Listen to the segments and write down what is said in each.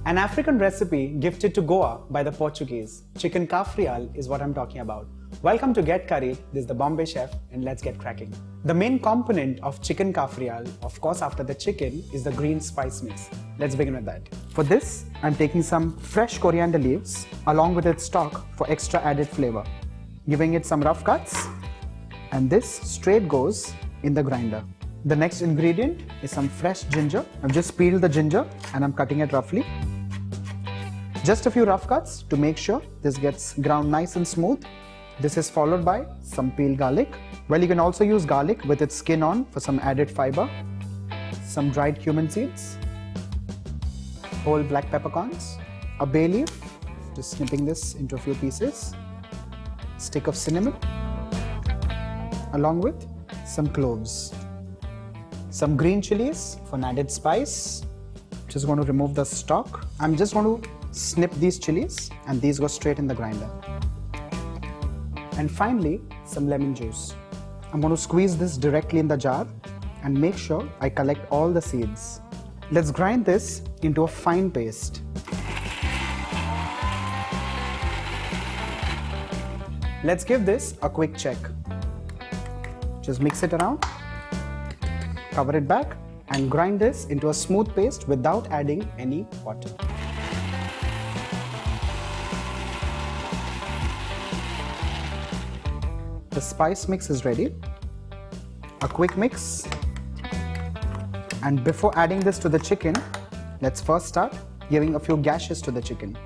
An African recipe gifted to Goa by the Portuguese. Chicken Cafreal is what I'm talking about. Welcome to Get Curried. This is the Bombay chef and let's get cracking. The main component of chicken Cafreal, of course after the chicken, is the green spice mix. Let's begin with that. For this, I'm taking some fresh coriander leaves along with its stalk for extra added flavor. Giving it some rough cuts, and this straight goes in the grinder. The next ingredient is some fresh ginger. I've just peeled the ginger and I'm cutting it roughly. Just a few rough cuts to make sure this gets ground nice and smooth. This is followed by some peeled garlic. Well, you can also use garlic with its skin on for some added fiber. Some dried cumin seeds. Whole black peppercorns. A bay leaf, just snipping this into a few pieces. Stick of cinnamon. Along with some cloves. Some green chillies for an added spice. Just going to remove the stalk. I'm just going to snip these chilies and these go straight in the grinder. And finally, some lemon juice. I'm going to squeeze this directly in the jar and make sure I collect all the seeds. Let's grind this into a fine paste. Let's give this a quick check. Just mix it around, cover it back and grind this into a smooth paste without adding any water. The spice mix is ready. A quick mix. And before adding this to the chicken, let's first start giving a few gashes to the chicken.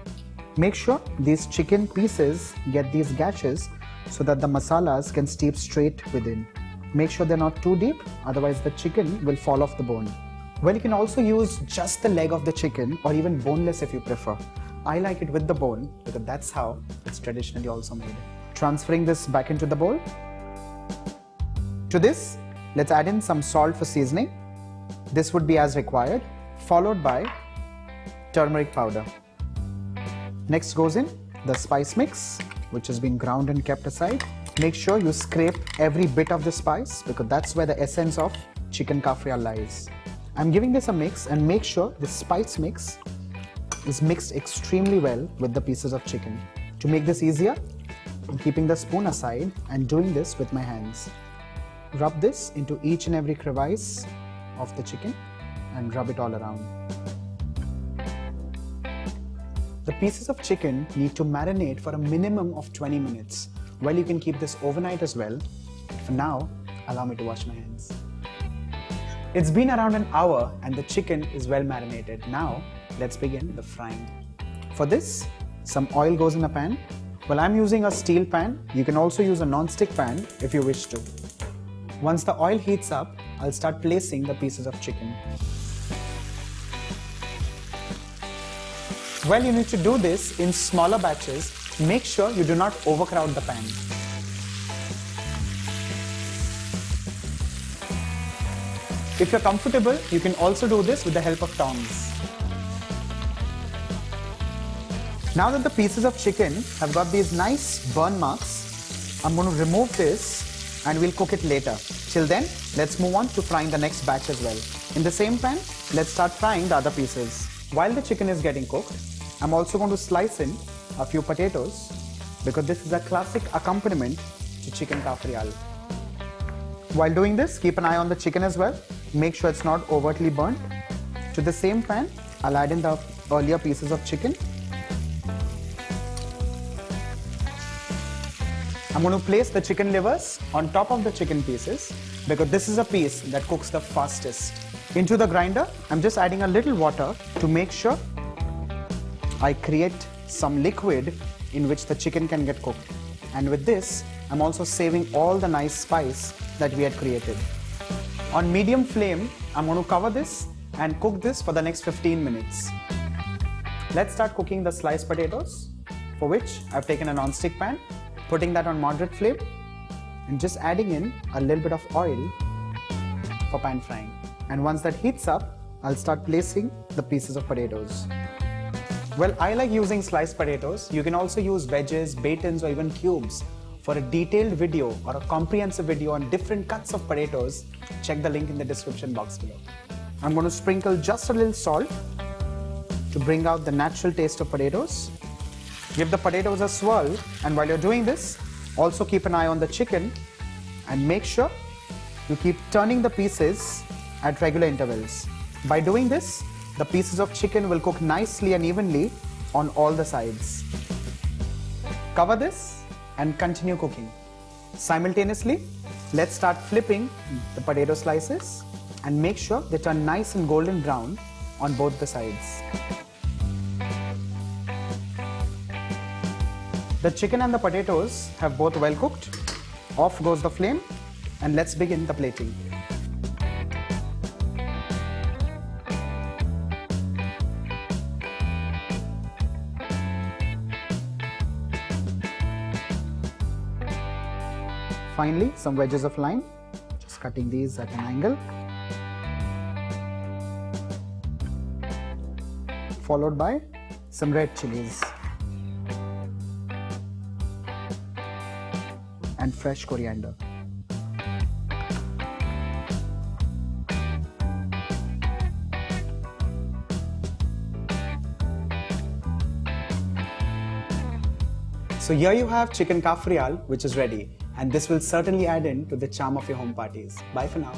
Make sure these chicken pieces get these gashes so that the masalas can steep straight within. Make sure they're not too deep, otherwise the chicken will fall off the bone. Well, you can also use just the leg of the chicken or even boneless if you prefer. I like it with the bone because that's how it's traditionally also made. Transferring this back into the bowl. To this, let's add in some salt for seasoning. This would be as required, followed by turmeric powder. Next goes in the spice mix, which has been ground and kept aside. Make sure you scrape every bit of the spice because that's where the essence of chicken Cafreal lies. I'm giving this a mix and make sure the spice mix is mixed extremely well with the pieces of chicken. To make this easier, I'm keeping the spoon aside and doing this with my hands. Rub this into each and every crevice of the chicken and rub it all around. The pieces of chicken need to marinate for a minimum of 20 minutes. Well, you can keep this overnight as well. For now, allow me to wash my hands. It's been around an hour and the chicken is well marinated. Now, let's begin the frying. For this, some oil goes in a pan. Well, I'm using a steel pan. You can also use a non-stick pan if you wish to. Once the oil heats up, I'll start placing the pieces of chicken. Well, you need to do this in smaller batches. Make sure you do not overcrowd the pan. If you're comfortable, you can also do this with the help of tongs. Now that the pieces of chicken have got these nice burn marks, I'm going to remove this and we'll cook it later. Till then, let's move on to frying the next batch as well. In the same pan, let's start frying the other pieces. While the chicken is getting cooked, I'm also going to slice in a few potatoes because this is a classic accompaniment to chicken Cafreal. While doing this, keep an eye on the chicken as well. Make sure it's not overtly burnt. To the same pan, I'll add in the earlier pieces of chicken. I'm going to place the chicken livers on top of the chicken pieces because this is a piece that cooks the fastest. Into the grinder, I'm just adding a little water to make sure I create some liquid in which the chicken can get cooked. And with this, I'm also saving all the nice spice that we had created. On medium flame, I'm going to cover this and cook this for the next 15 minutes. Let's start cooking the sliced potatoes, for which I've taken a non-stick pan, putting that on moderate flame and just adding in a little bit of oil for pan frying. And once that heats up, I'll start placing the pieces of potatoes. Well, I like using sliced potatoes. You can also use wedges, batons or even cubes. For a detailed video or a comprehensive video on different cuts of potatoes, check the link in the description box below. I'm going to sprinkle just a little salt to bring out the natural taste of potatoes. Give the potatoes a swirl, and while you're doing this, also keep an eye on the chicken and make sure you keep turning the pieces at regular intervals. By doing this, the pieces of chicken will cook nicely and evenly on all the sides. Cover this and continue cooking. Simultaneously, let's start flipping the potato slices and make sure they turn nice and golden brown on both the sides. The chicken and the potatoes have both well cooked. Off goes the flame, and let's begin the plating. Finally, some wedges of lime, just cutting these at an angle. Followed by some red chillies and fresh coriander. So here you have chicken cafreal, which is ready, and this will certainly add in to the charm of your home parties. Bye for now.